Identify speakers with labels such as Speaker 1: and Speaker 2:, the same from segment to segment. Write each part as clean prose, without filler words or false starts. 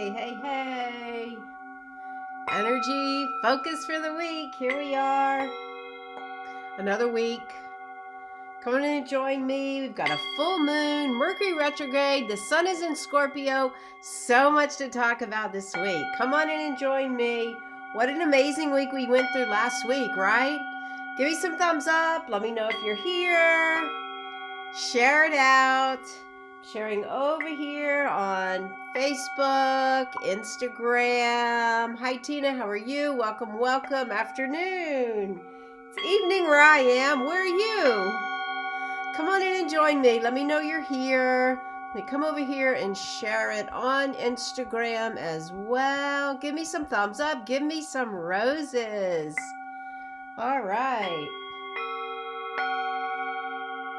Speaker 1: Hey, hey, hey. Energy focus for the week. Here we are. Another week. Come on in and join me. We've got a full moon, Mercury retrograde, the sun is in Scorpio. So much to talk about this week. Come on in and join me. What an amazing week we went through last week, right? Give me some thumbs up. Let me know if you're here. Share it out. Sharing over here on Facebook, Instagram. Hi, Tina. How are you? Welcome, welcome. Afternoon. It's evening where I am. Where are you? Come on in and join me. Let me know you're here. Let me come over here and share it on Instagram as well. Give me some thumbs up. Give me some roses. All right.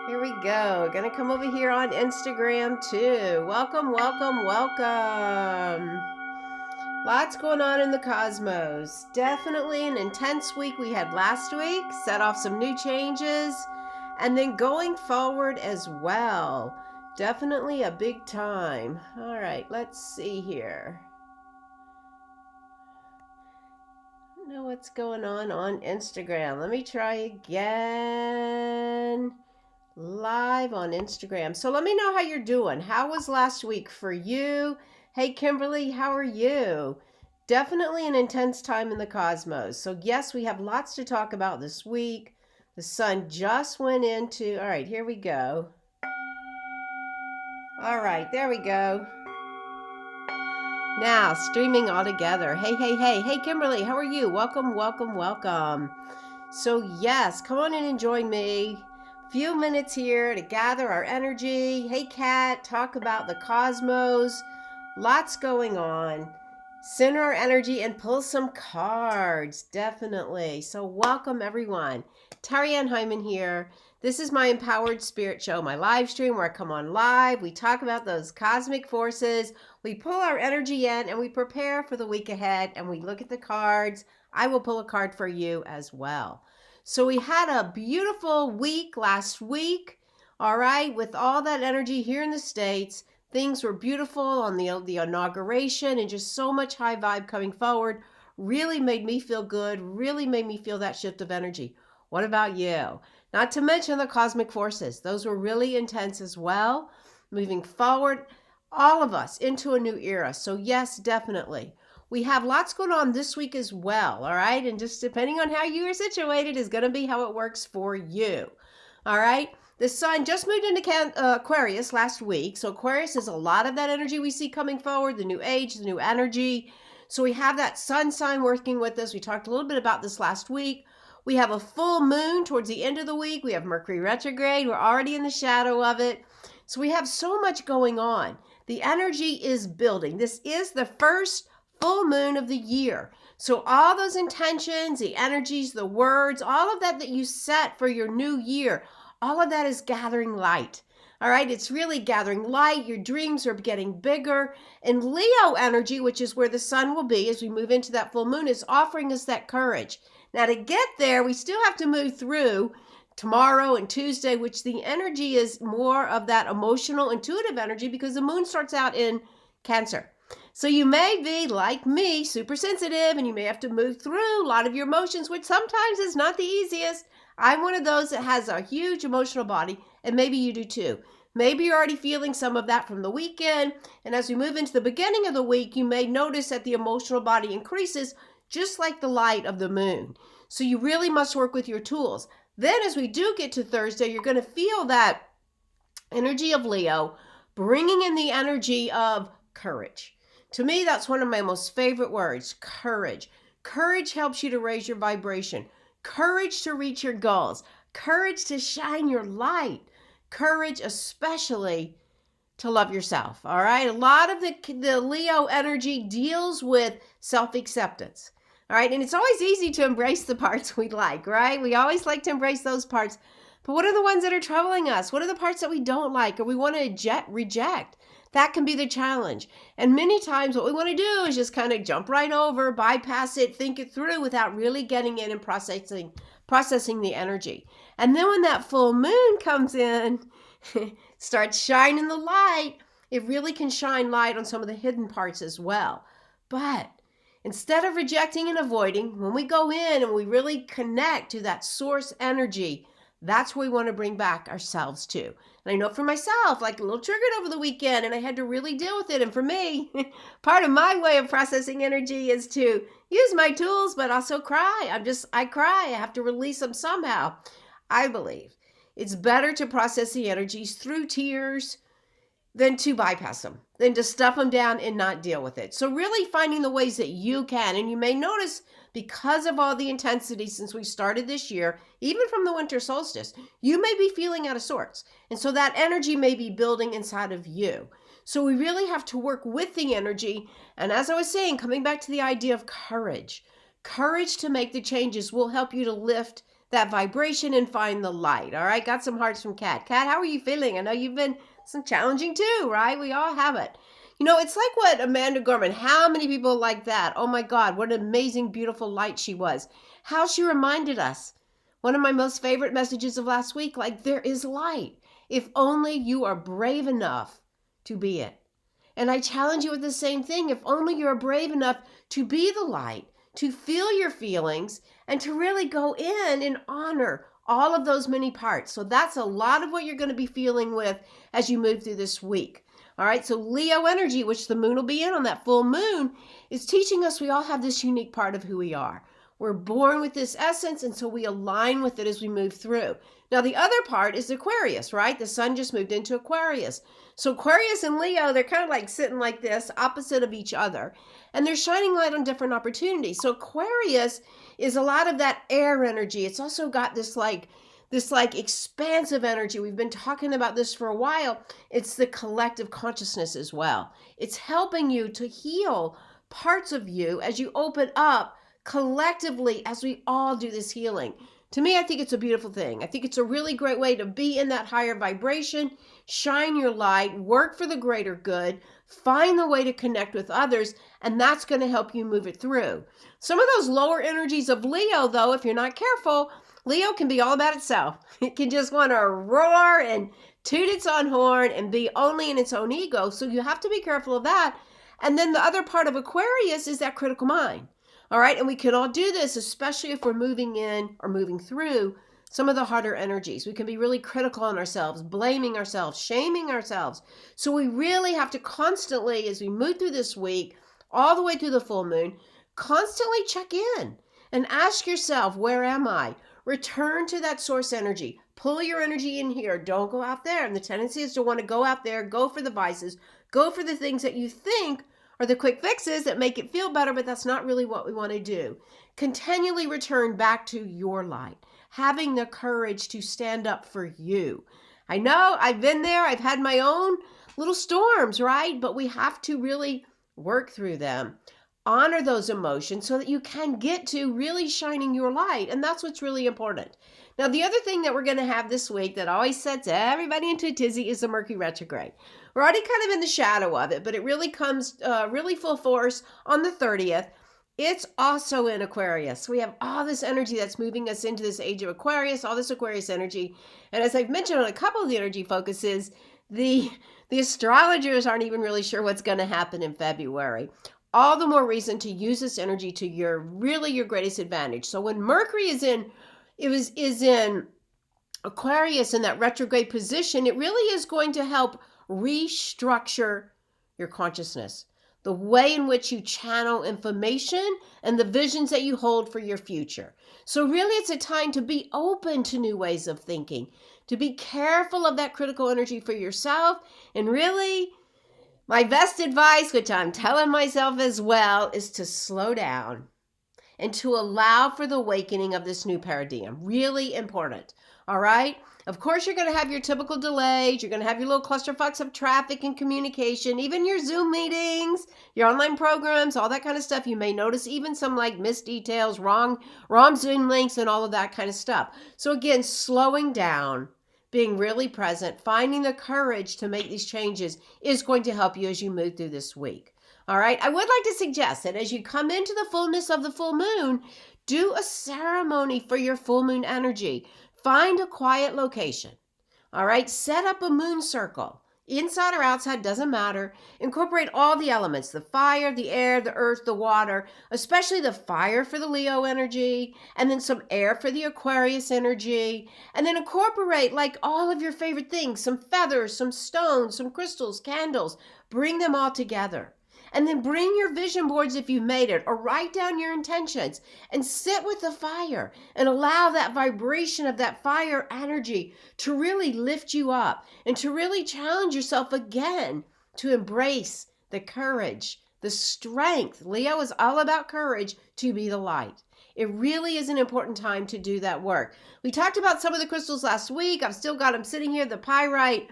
Speaker 1: Here we go. Gonna come over here on Instagram too. Welcome, welcome, welcome. Lots going on in the cosmos. Definitely an intense week we had last week. Set off some new changes. And then going forward as well. Definitely a big time. All right, let's see here. I don't know what's going on Instagram. Let me try again. Live on Instagram. So let me know how you're doing. How was last week for you? Hey, Kimberly, how are you? Definitely an intense time in the cosmos. So yes, we have lots to talk about this week. The sun just went into, all right, here we go. All right, there we go. Now, streaming all together. Hey, hey, hey. Hey, Kimberly, how are you? Welcome, welcome, welcome. So yes, come on in and join me. Few minutes here to gather our energy. Hey, Kat, talk about the cosmos. Lots going on. Center our energy and pull some cards, definitely. So welcome, everyone. Tarianne Hyman here. This is my Empowered Spirit Show, my live stream where I come on live. We talk about those cosmic forces. We pull our energy in and we prepare for the week ahead and we look at the cards. I will pull a card for you as well. So we had a beautiful week last week, all right, with all that energy here in the States. Things were beautiful on the inauguration and just so much high vibe coming forward. Really made me feel good, really made me feel that shift of energy. What about you? Not to mention the cosmic forces. Those were really intense as well. Moving forward, all of us into a new era. So yes, definitely. We have lots going on this week as well, all right? And just depending on how you are situated is going to be how it works for you, all right? The sun just moved into Aquarius last week. So Aquarius is a lot of that energy we see coming forward, the new age, the new energy. So we have that sun sign working with us. We talked a little bit about this last week. We have a full moon towards the end of the week. We have Mercury retrograde. We're already in the shadow of it. So we have so much going on. The energy is building. This is the first full moon of the year. So all those intentions, the energies, the words, all of that you set for your new year, all of that is gathering light. All right, it's really gathering light. Your dreams are getting bigger. And Leo energy, which is where the sun will be as we move into that full moon, is offering us that courage. Now to get there, we still have to move through tomorrow and Tuesday, which the energy is more of that emotional, intuitive energy because the moon starts out in Cancer. So you may be, like me, super sensitive and you may have to move through a lot of your emotions, which sometimes is not the easiest. I'm one of those that has a huge emotional body, and maybe you do too. Maybe you're already feeling some of that from the weekend, and as we move into the beginning of the week, you may notice that the emotional body increases just like the light of the moon. So you really must work with your tools. Then as we do get to Thursday, you're going to feel that energy of Leo bringing in the energy of courage. To me, that's one of my most favorite words, courage. Courage helps you to raise your vibration. Courage to reach your goals. Courage to shine your light. Courage especially to love yourself, all right? A lot of the Leo energy deals with self-acceptance, all right? And it's always easy to embrace the parts we like, right? We always like to embrace those parts. But what are the ones that are troubling us? What are the parts that we don't like or we want to reject? That can be the challenge. And many times what we want to do is just kind of jump right over, bypass it, think it through without really getting in and processing the energy. And then when that full moon comes in, starts shining the light, it really can shine light on some of the hidden parts as well. But instead of rejecting and avoiding, when we go in and we really connect to that source energy, that's where we want to bring back ourselves to. And I know for myself, like a little triggered over the weekend, and I had to really deal with it. And for me, part of my way of processing energy is to use my tools, but also cry. I cry. I have to release them somehow. I believe it's better to process the energies through tears than to bypass them, than to stuff them down and not deal with it. So really finding the ways that you can, and you may notice because of all the intensity since we started this year, even from the winter solstice, you may be feeling out of sorts. And so that energy may be building inside of you. So we really have to work with the energy. And as I was saying, coming back to the idea of courage to make the changes will help you to lift that vibration and find the light. All right. Got some hearts from Kat. Kat, how are you feeling? I know you've been some challenging too, right? We all have it. You know, it's like what Amanda Gorman, how many people like that? Oh my God, what an amazing, beautiful light she was. How she reminded us. One of my most favorite messages of last week, like there is light. If only you are brave enough to be it. And I challenge you with the same thing. If only you're brave enough to be the light, to feel your feelings, and to really go in and honor all of those many parts. So that's a lot of what you're going to be feeling with as you move through this week. All right, so Leo energy, which the moon will be in on that full moon, is teaching us we all have this unique part of who we are. We're born with this essence, and so we align with it as we move through. Now, the other part is Aquarius, right? The sun just moved into Aquarius. So Aquarius and Leo, they're kind of like sitting like this, opposite of each other. And they're shining light on different opportunities. So Aquarius is a lot of that air energy. It's also got this expansive energy. We've been talking about this for a while. It's the collective consciousness as well. It's helping you to heal parts of you as you open up collectively as we all do this healing. To me, I think it's a beautiful thing. I think it's a really great way to be in that higher vibration, shine your light, work for the greater good, find the way to connect with others, and that's going to help you move it through. Some of those lower energies of Leo, though, if you're not careful, Leo can be all about itself. It can just want to roar and toot its own horn and be only in its own ego. So you have to be careful of that. And then the other part of Aquarius is that critical mind. All right. And we can all do this, especially if we're moving in or moving through some of the harder energies. We can be really critical on ourselves, blaming ourselves, shaming ourselves. So we really have to constantly, as we move through this week, all the way through the full moon, constantly check in and ask yourself, where am I? Return to that source energy. Pull your energy in here. Don't go out there. And the tendency is to want to go out there, go for the vices, go for the things that you think are the quick fixes that make it feel better, but that's not really what we want to do. Continually return back to your light, having the courage to stand up for you. I know I've been there. I've had my own little storms, right? But we have to really work through them. Honor those emotions so that you can get to really shining your light. And that's what's really important. Now, the other thing that we're going to have this week that always sets everybody into a tizzy is the Mercury retrograde. We're already kind of in the shadow of it, but it really comes really full force on the 30th. It's also in Aquarius. We have all this energy that's moving us into this age of Aquarius, all this Aquarius energy. And as I've mentioned on a couple of the energy focuses, the astrologers aren't even really sure what's going to happen in February. All the more reason to use this energy to your greatest advantage. So when Mercury is in Aquarius in that retrograde position, it really is going to help restructure your consciousness, the way in which you channel information and the visions that you hold for your future. So really it's a time to be open to new ways of thinking, to be careful of that critical energy for yourself, and really my best advice, which I'm telling myself as well, is to slow down and to allow for the awakening of this new paradigm. Really important. All right. Of course, you're going to have your typical delays. You're going to have your little clusterfucks of traffic and communication, even your Zoom meetings, your online programs, all that kind of stuff. You may notice even some like missed details, wrong Zoom links and all of that kind of stuff. So again, slowing down, being really present, finding the courage to make these changes is going to help you as you move through this week. All right. I would like to suggest that as you come into the fullness of the full moon, do a ceremony for your full moon energy. Find a quiet location. All right. Set up a moon circle. Inside or outside, doesn't matter. Incorporate all the elements, the fire, the air, the earth, the water, especially the fire for the Leo energy, and then some air for the Aquarius energy. And then incorporate like all of your favorite things, some feathers, some stones, some crystals, candles. Bring them all together. And then bring your vision boards if you made it, or write down your intentions and sit with the fire and allow that vibration of that fire energy to really lift you up and to really challenge yourself again to embrace the courage, the strength. Leo is all about courage to be the light. It really is an important time to do that work. We talked about some of the crystals last week. I've still got them sitting here. The pyrite,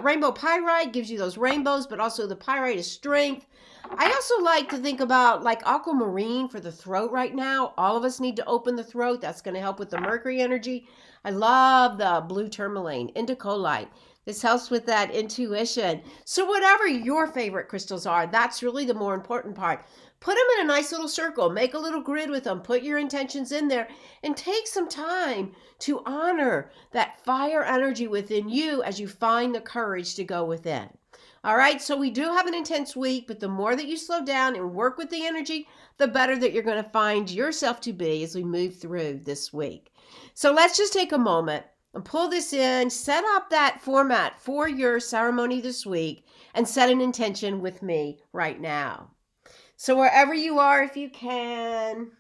Speaker 1: rainbow pyrite gives you those rainbows, but also the pyrite is strength. I also like to think about like aquamarine for the throat right now. All of us need to open the throat. That's going to help with the Mercury energy. I love the blue tourmaline, indicolite. This helps with that intuition. So whatever your favorite crystals are, that's really the more important part. Put them in a nice little circle. Make a little grid with them. Put your intentions in there and take some time to honor that fire energy within you as you find the courage to go within. All right, so we do have an intense week, but the more that you slow down and work with the energy, the better that you're going to find yourself to be as we move through this week. So let's just take a moment and pull this in, set up that format for your ceremony this week, and set an intention with me right now. So wherever you are, if you can,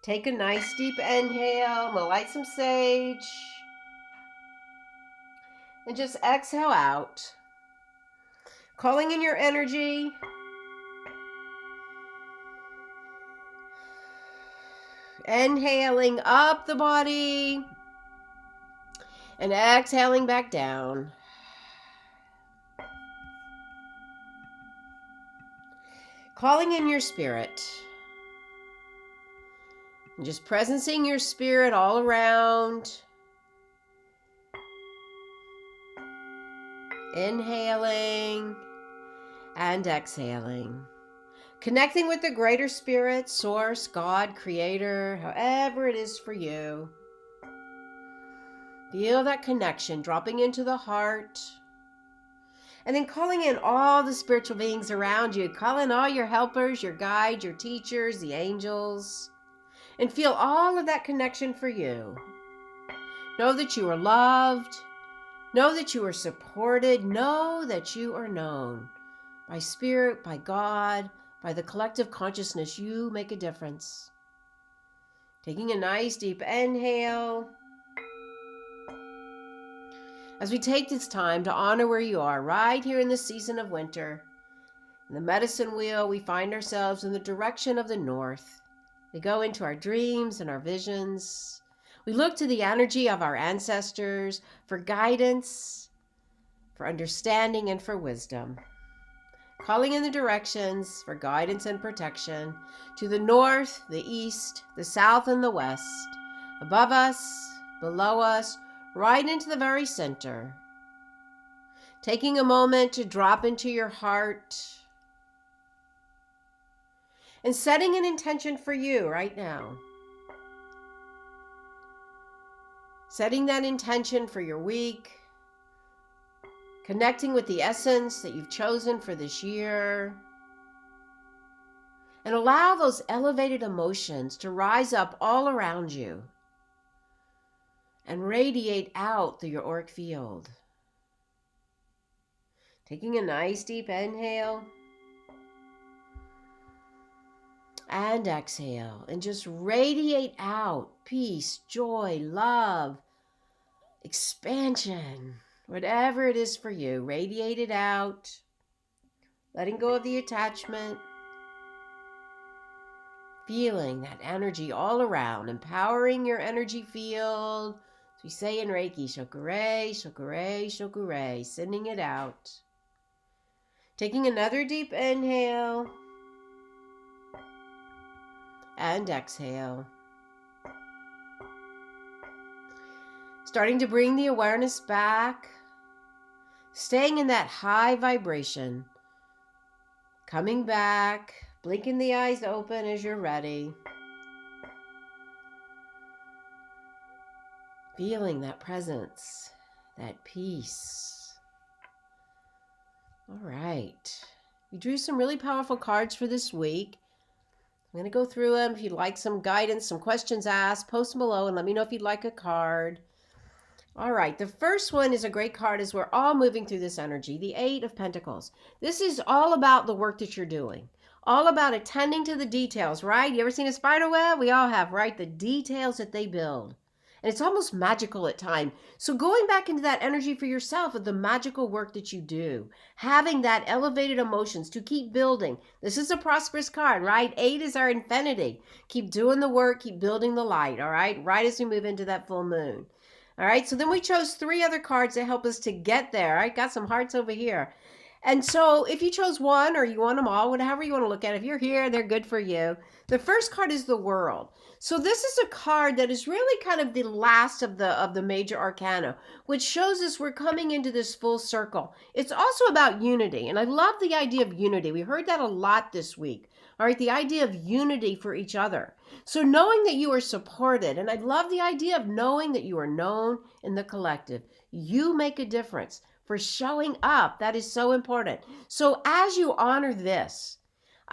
Speaker 1: take a nice deep inhale. I'm going to light some sage. And just exhale out. Calling in your energy. Inhaling up the body. And exhaling back down. Calling in your spirit. And just presencing your spirit all around. Inhaling and exhaling. Connecting with the greater spirit, source, God, creator, however it is for you. Feel that connection dropping into the heart. And then calling in all the spiritual beings around you. Call in all your helpers, your guides, your teachers, the angels. And feel all of that connection for you. Know that you are loved. Know that you are supported. Know that you are known. By spirit, by God, by the collective consciousness, you make a difference. Taking a nice deep inhale. As we take this time to honor where you are, right here in the season of winter, in the medicine wheel, we find ourselves in the direction of the north. We go into our dreams and our visions. We look to the energy of our ancestors for guidance, for understanding, and for wisdom. Calling in the directions for guidance and protection to the north, the east, the south, and the west, above us, below us, right into the very center. Taking a moment to drop into your heart and setting an intention for you right now. Setting that intention for your week, connecting with the essence that you've chosen for this year, and allow those elevated emotions to rise up all around you and radiate out through your auric field. Taking a nice deep inhale and exhale, and just radiate out peace, joy, love, expansion, whatever it is for you. Radiate it out, letting go of the attachment, feeling that energy all around, empowering your energy field. As we say in Reiki, shokure, shokure, shokure, sending it out. Taking another deep inhale and exhale. Starting to bring the awareness back, staying in that high vibration. Coming back, blinking the eyes open as you're ready. Feeling that presence, that peace. All right. We drew some really powerful cards for this week. I'm going to go through them. If you'd like some guidance, some questions asked, post them below and let me know if you'd like a card. All right, the first one is a great card as we're all moving through this energy, the Eight of Pentacles. This is all about the work that you're doing, all about attending to the details, right? You ever seen a spider web? We all have, right? The details that they build. And it's almost magical at times. So going back into that energy for yourself of the magical work that you do, having that elevated emotions to keep building. This is a prosperous card, right? 8 is our infinity. Keep doing the work, keep building the light, all right? Right as we move into that full moon. All right, so then we chose 3 other cards to help us to get there. I got some hearts over here. And so if you chose one or you want them all, whatever you want to look at, if you're here, they're good for you. The first card is the World. So this is a card that is really kind of the last of the major arcana, which shows us we're coming into this full circle. It's also about unity, and I love the idea of unity. We heard that a lot this week. All right, the idea of unity for each other. So knowing that you are supported, and I love the idea of knowing that you are known in the collective. You make a difference for showing up. That is so important. So as you honor this,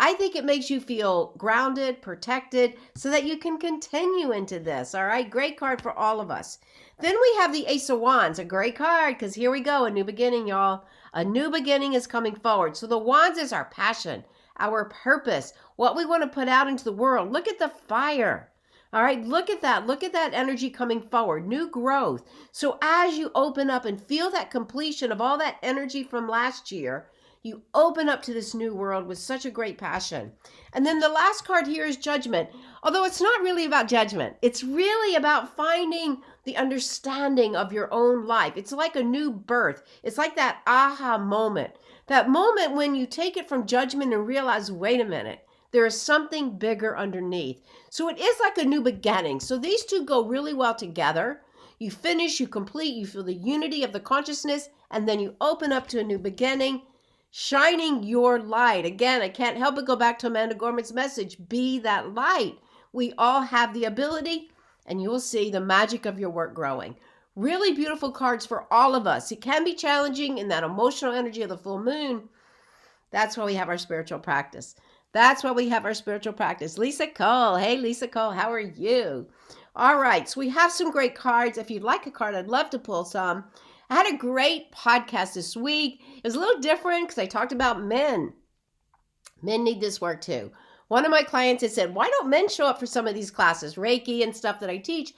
Speaker 1: I think it makes you feel grounded, protected, so that you can continue into this. All right, great card for all of us. Then we have the Ace of Wands, a great card, because here we go, a new beginning, y'all. A new beginning is coming forward. So the Wands is our passion, our purpose, what we want to put out into the world. Look at the fire. All right, look at that. Look at that energy coming forward, new growth. So as you open up and feel that completion of all that energy from last year, you open up to this new world with such a great passion. And then the last card here is Judgment. Although it's not really about judgment. It's really about finding the understanding of your own life. It's like a new birth. It's like that aha moment. That moment when you take it from judgment and realize, wait a minute, there is something bigger underneath. So it is like a new beginning. So these two go really well together. You finish, you complete, you feel the unity of the consciousness, and then you open up to a new beginning, shining your light. Again, I can't help but go back to Amanda Gorman's message, be that light. We all have the ability, and you will see the magic of your work growing. Really beautiful cards for all of us. It can be challenging in that emotional energy of the full moon. That's why we have our spiritual practice. That's why we have our spiritual practice. Lisa Cole. Hey, Lisa Cole, how are you? All right, so we have some great cards. If you'd like a card, I'd love to pull some. I had a great podcast this week. It was a little different because I talked about men. Men need this work too. One of my clients had said, why don't men show up for some of these classes, Reiki and stuff that I teach?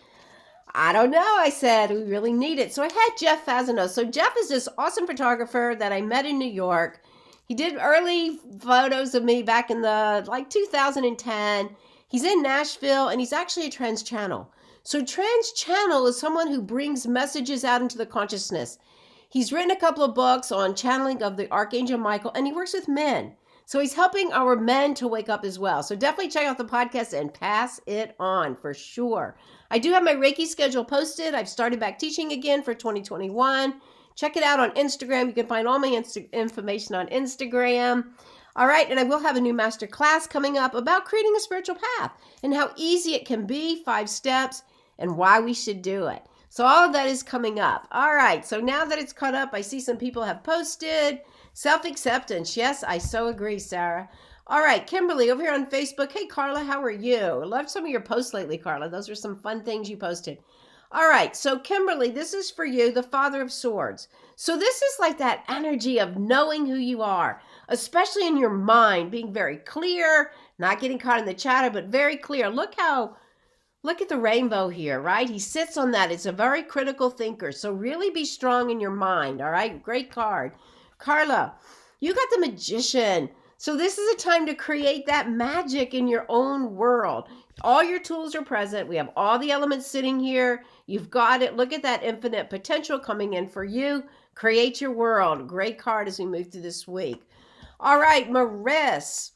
Speaker 1: I don't know, I said, we really need it. So I had Jeff Fasano. So Jeff is this awesome photographer that I met in New York. He did early photos of me back in the 2010. He's in Nashville and he's actually a trans channel. So trans channel is someone who brings messages out into the consciousness. He's written a couple of books on channeling of the Archangel Michael and he works with men. So he's helping our men to wake up as well. So definitely check out the podcast and pass it on for sure. I do have my Reiki schedule posted. I've started back teaching again for 2021. Check it out on Instagram. You can find all my information on Instagram. All right, and I will have a new master class coming up about creating a spiritual path and how easy it can be, 5 steps, and why we should do it. So all of that is coming up. All right, so now that it's caught up, I see some people have posted. Self-acceptance. Yes, I so agree, Sarah. All right, Kimberly over here on Facebook. Hey, Carla, how are you? I loved some of your posts lately, Carla. Those were some fun things you posted. All right, so Kimberly, this is for you, the Father of Swords. So this is like that energy of knowing who you are, especially in your mind, being very clear, not getting caught in the chatter, but very clear. Look at the rainbow here, right? He sits on that. It's a very critical thinker. So really be strong in your mind, all right? Great card. Carla, you got the Magician. So this is a time to create that magic in your own world. All your tools are present. We have all the elements sitting here. You've got it. Look at that infinite potential coming in for you. Create your world. Great card as we move through this week. All right, Maris.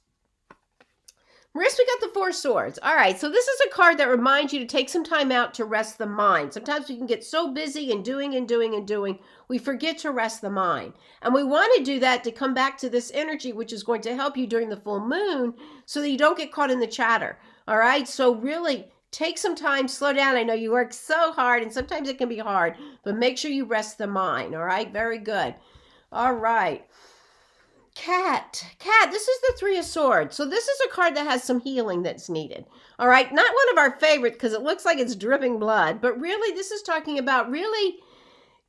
Speaker 1: Maris, we got the 4 Swords. All right, so this is a card that reminds you to take some time out to rest the mind. Sometimes we can get so busy and doing, we forget to rest the mind. And we want to do that to come back to this energy, which is going to help you during the full moon so that you don't get caught in the chatter. All right, so really take some time, slow down. I know you work so hard and sometimes it can be hard, but make sure you rest the mind. All right, very good. All right. Cat, this is the Three of Swords. So this is a card that has some healing that's needed. All right, not one of our favorites because it looks like it's dripping blood, but really this is talking about really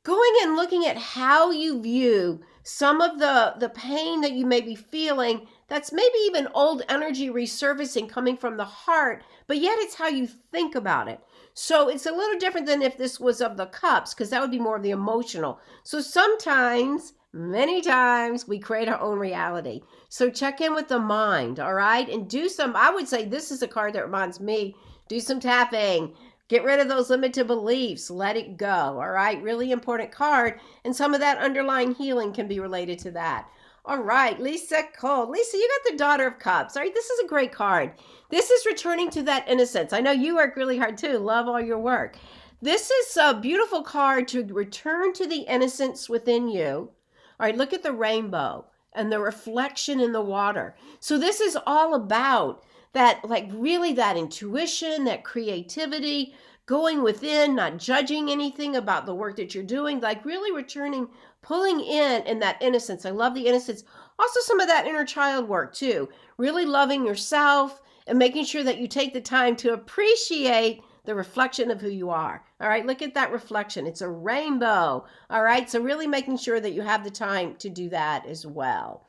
Speaker 1: going and looking at how you view some of the pain that you may be feeling that's maybe even old energy resurfacing coming from the heart, but yet it's how you think about it. So it's a little different than if this was of the cups, because that would be more of the emotional. So sometimes, many times, we create our own reality. So check in with the mind, all right? And do some, I would say this is a card that reminds me, do some tapping. Get rid of those limited beliefs. Let it go, all right? Really important card. And some of that underlying healing can be related to that. All right, Lisa Cole. Lisa, you got the Daughter of Cups. All right, this is a great card. This is returning to that innocence. I know you work really hard too. Love all your work. This is a beautiful card to return to the innocence within you. All right, look at the rainbow and the reflection in the water. So this is all about that, like really that intuition, that creativity, going within, not judging anything about the work that you're doing, like really returning, pulling in that innocence. I love the innocence. Also some of that inner child work too. Really loving yourself and making sure that you take the time to appreciate the reflection of who you are. All right, look at that reflection. It's a rainbow. All right, so really making sure that you have the time to do that as well.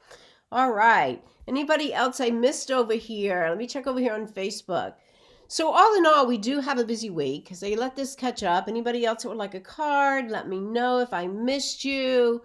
Speaker 1: All right, anybody else I missed over here? Let me check over here on Facebook. So all in all, we do have a busy week. So let this catch up. Anybody else that would like a card, let me know if I missed you.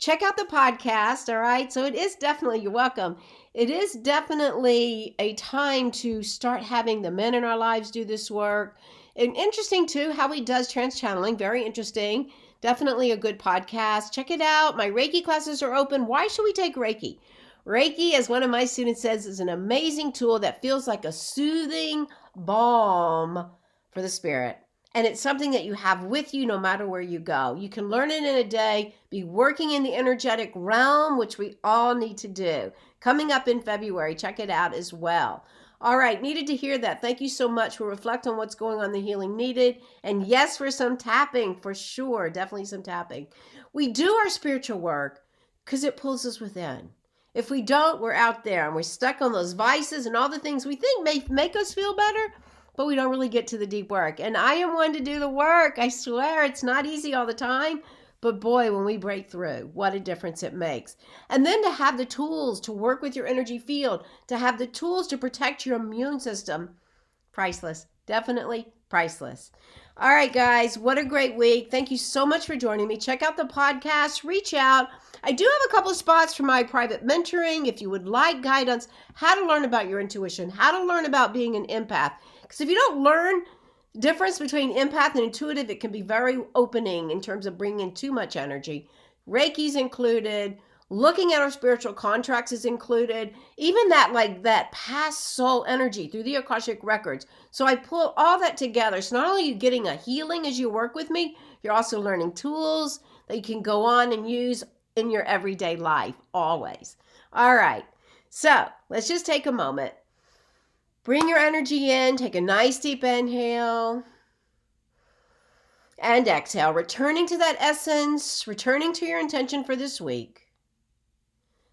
Speaker 1: Check out the podcast, all right? So it is definitely, you're welcome. It is definitely a time to start having the men in our lives do this work. And interesting too, how he does trans-channeling, very interesting. Definitely a good podcast. Check it out. My Reiki classes are open. Why should we take Reiki? Reiki, as one of my students says, is an amazing tool that feels like a soothing balm for the spirit. And it's something that you have with you no matter where you go. You can learn it in a day, be working in the energetic realm, which we all need to do. Coming up in February, check it out as well. All right, needed to hear that. Thank you so much. We'll reflect on what's going on, the healing needed. And yes, for some tapping, for sure. Definitely some tapping. We do our spiritual work because it pulls us within. If we don't, we're out there and we're stuck on those vices and all the things we think may make us feel better, but we don't really get to the deep work. And I am one to do the work. I swear it's not easy all the time, but boy, when we break through, what a difference it makes. And then to have the tools to work with your energy field, to have the tools to protect your immune system, priceless, definitely priceless. All right, guys, what a great week. Thank you so much for joining me. Check out the podcast, reach out. I do have a couple of spots for my private mentoring. If you would like guidance, how to learn about your intuition, how to learn about being an empath. Because if you don't learn the difference between empath and intuitive, it can be very opening in terms of bringing in too much energy. Reiki's included. Looking at our spiritual contracts is included. Even that past soul energy through the Akashic records. So I pull all that together. So not only are you getting a healing as you work with me, you're also learning tools that you can go on and use in your everyday life, always. All right, so let's just take a moment. Bring your energy in, take a nice deep inhale and exhale, returning to that essence, returning to your intention for this week.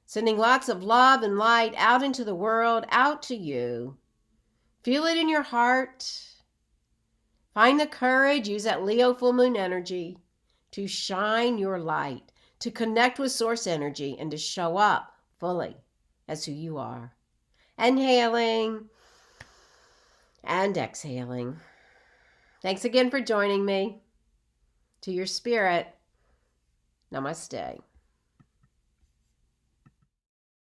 Speaker 1: Sending lots of love and light out into the world, out to you. Feel it in your heart. Find the courage, use that Leo full moon energy to shine your light, to connect with source energy, and to show up fully as who you are. Inhaling and exhaling. Thanks again for joining me. To your spirit, namaste.